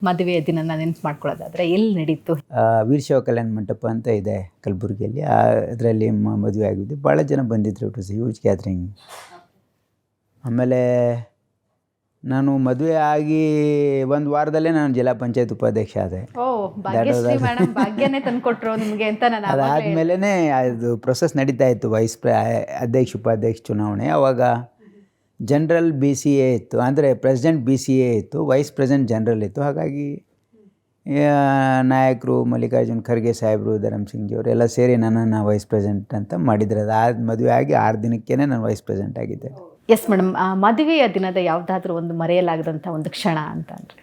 ಮದುವೆಯ ದಿನನ ನೆನಪು ಮಾಡ್ಕೊಳ್ಳೋದಾದ್ರೆ ಎಲ್ಲಿ ನಡೀತು? ವೀರಶೈವ ಕಲ್ಯಾಣ ಮಂಟಪ ಅಂತ ಇದೆ ಕಲಬುರಗಿಯಲ್ಲಿ. ಅದರಲ್ಲಿ ಮದುವೆ ಆಗಿದ್ದು. ಭಾಳ ಜನ ಬಂದಿದ್ದರು. It was huge gathering. ಆಮೇಲೆ ನಾನು ಮದುವೆ ಆಗಿ ಒಂದು ವಾರದಲ್ಲೇ ನಾನು ಜಿಲ್ಲಾ ಪಂಚಾಯತ್ ಉಪಾಧ್ಯಕ್ಷ ಆದೆ. ಭಾಗ್ಯಶ್ರೀ ಮೇಡಮ್ ಭಾಗ್ಯನೇ ತಂದುಕೊಟ್ರು ನಿಮಗೆ ಅಂತ ನಾನು ಅದಾದಮೇಲೆ ಅದು ಪ್ರೊಸೆಸ್ ನಡೀತಾ ಇತ್ತು. ಅಧ್ಯಕ್ಷ ಉಪಾಧ್ಯಕ್ಷ ಚುನಾವಣೆ. ಆವಾಗ ಜನರಲ್ BCA ಇತ್ತು, ಅಂದರೆ ಪ್ರೆಸಿಡೆಂಟ್ BCA ಇತ್ತು, ವೈಸ್ ಪ್ರೆಸಿಡೆಂಟ್ ಜನರಲ್ ಇತ್ತು. ಹಾಗಾಗಿ ನಾಯಕರು ಮಲ್ಲಿಕಾರ್ಜುನ್ ಖರ್ಗೆ ಸಾಹೇಬರು, ಧರಮ್ ಸಿಂಗ್ ಜಿ ಅವರೆಲ್ಲ ಸೇರಿ ನನ್ನನ್ನು ವೈಸ್ ಪ್ರೆಸಿಡೆಂಟ್ ಅಂತ ಮಾಡಿದ್ರು. ಅದು ಮದುವೆ ಆಗಿ 6 ದಿನಕ್ಕೇ ನಾನು ವೈಸ್ ಪ್ರೆಸಿಡೆಂಟ್ ಆಗಿದ್ದೆ. ಎಸ್ ಮೇಡಮ್, ಮದುವೆಯ ದಿನದ ಯಾವುದಾದ್ರೂ ಒಂದು ಮರೆಯಲಾಗದಂಥ ಒಂದು ಕ್ಷಣ ಅಂತ ಅಂದರೆ?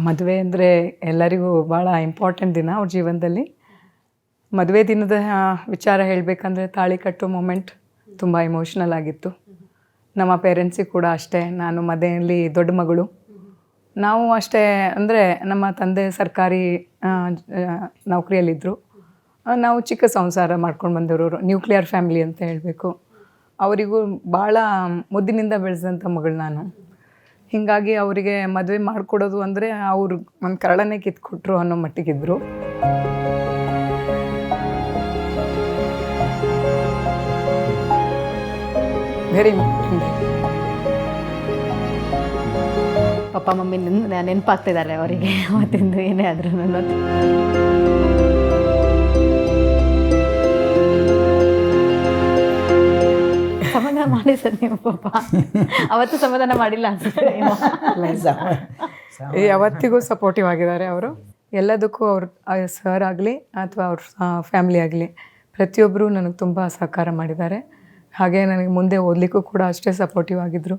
ಮದುವೆ ಅಂದರೆ ಎಲ್ಲರಿಗೂ ಭಾಳ ಇಂಪಾರ್ಟೆಂಟ್ ದಿನ ಅವ್ರ ಜೀವನದಲ್ಲಿ. ಮದುವೆ ದಿನದ ವಿಚಾರ ಹೇಳಬೇಕಂದ್ರೆ ತಾಳಿ ಕಟ್ಟೋ ಮೂಮೆಂಟ್ ತುಂಬ ಇಮೋಷ್ನಲ್ ಆಗಿತ್ತು. ನಮ್ಮ ಪೇರೆಂಟ್ಸಿಗೆ ಕೂಡ ಅಷ್ಟೇ. ನಾನು ಮನೆಯಲ್ಲಿ ದೊಡ್ಡ ಮಗಳು. ನಾವು ಅಷ್ಟೇ, ಅಂದರೆ ನಮ್ಮ ತಂದೆ ಸರ್ಕಾರಿ ನೌಕರಿಯಲ್ಲಿದ್ದರು. ನಾವು ಚಿಕ್ಕ ಸಂಸಾರ ಮಾಡ್ಕೊಂಡು ಬಂದವರು, ನ್ಯೂಕ್ಲಿಯರ್ ಫ್ಯಾಮಿಲಿ ಅಂತ ಹೇಳಬೇಕು. ಅವರಿಗೂ ಭಾಳ ಮುದ್ದಿನಿಂದ ಬೆಳೆಸಿದಂಥ ಮಗಳು ನಾನು. ಹೀಗಾಗಿ ಅವರಿಗೆ ಮದುವೆ ಮಾಡಿಕೊಡೋದು ಅಂದರೆ ಅವರು ಒಂದು ಕರಳನ್ನೇ ಕಿತ್ಕೊಟ್ರು ಅನ್ನೋ ಮಟ್ಟಿಗಿದ್ರು. ವೆರಿ ಪಪ್ಪ ಮಮ್ಮಿ ನೆನಪಾಗ್ತಿದ್ದಾರೆ ಅವರಿಗೆ ಅವತ್ತಿಂದು ಏನೇ ಆದ್ರೂ. ಸಮಾಧಾನ ಮಾಡಿ ಸರ್ ನೀವು. ಪಾಪ ಅವತ್ತು ಸಮಾಧಾನ ಮಾಡಿಲ್ಲ ಅನ್ಸುತ್ತೆ. ಯಾವತ್ತಿಗೂ ಸಪೋರ್ಟಿವ್ ಆಗಿದ್ದಾರೆ ಅವರು. ಎಲ್ಲದಕ್ಕೂ ಅವ್ರ ಸರ್ ಆಗಲಿ ಅಥವಾ ಅವ್ರ ಫ್ಯಾಮ್ಲಿ ಆಗಲಿ ಪ್ರತಿಯೊಬ್ಬರು ನನಗೆ ತುಂಬ ಸಹಕಾರ ಮಾಡಿದ್ದಾರೆ. ಹಾಗೆ ನನಗೆ ಮುಂದೆ ಓದಲಿಕ್ಕೂ ಕೂಡ ಅಷ್ಟೇ ಸಪೋರ್ಟಿವ್ ಆಗಿದ್ದರು.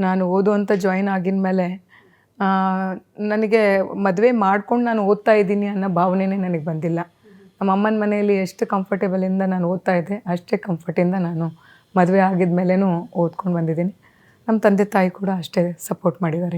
ನಾನು ಓದುವಂಥ ಜಾಯಿನ್ ಆಗಿನ ಮೇಲೆ ನನಗೆ ಮದುವೆ ಮಾಡ್ಕೊಂಡು ನಾನು ಓದ್ತಾ ಇದ್ದೀನಿ ಅನ್ನೋ ಭಾವನೆಯೇ ನನಗೆ ಬಂದಿಲ್ಲ. ನಮ್ಮ ಅಮ್ಮನ ಮನೆಯಲ್ಲಿ ಎಷ್ಟು ಕಂಫರ್ಟೇಬಲಿಂದ ನಾನು ಓದ್ತಾ ಇದ್ದೆ ಅಷ್ಟೇ ಕಂಫರ್ಟಿಂದ ನಾನು ಮದುವೆ ಆಗಿದ ಮೇಲೂ ಓದ್ಕೊಂಡು ಬಂದಿದ್ದೀನಿ. ನಮ್ಮ ತಂದೆ ತಾಯಿ ಕೂಡ ಅಷ್ಟೇ ಸಪೋರ್ಟ್ ಮಾಡಿದ್ದಾರೆ.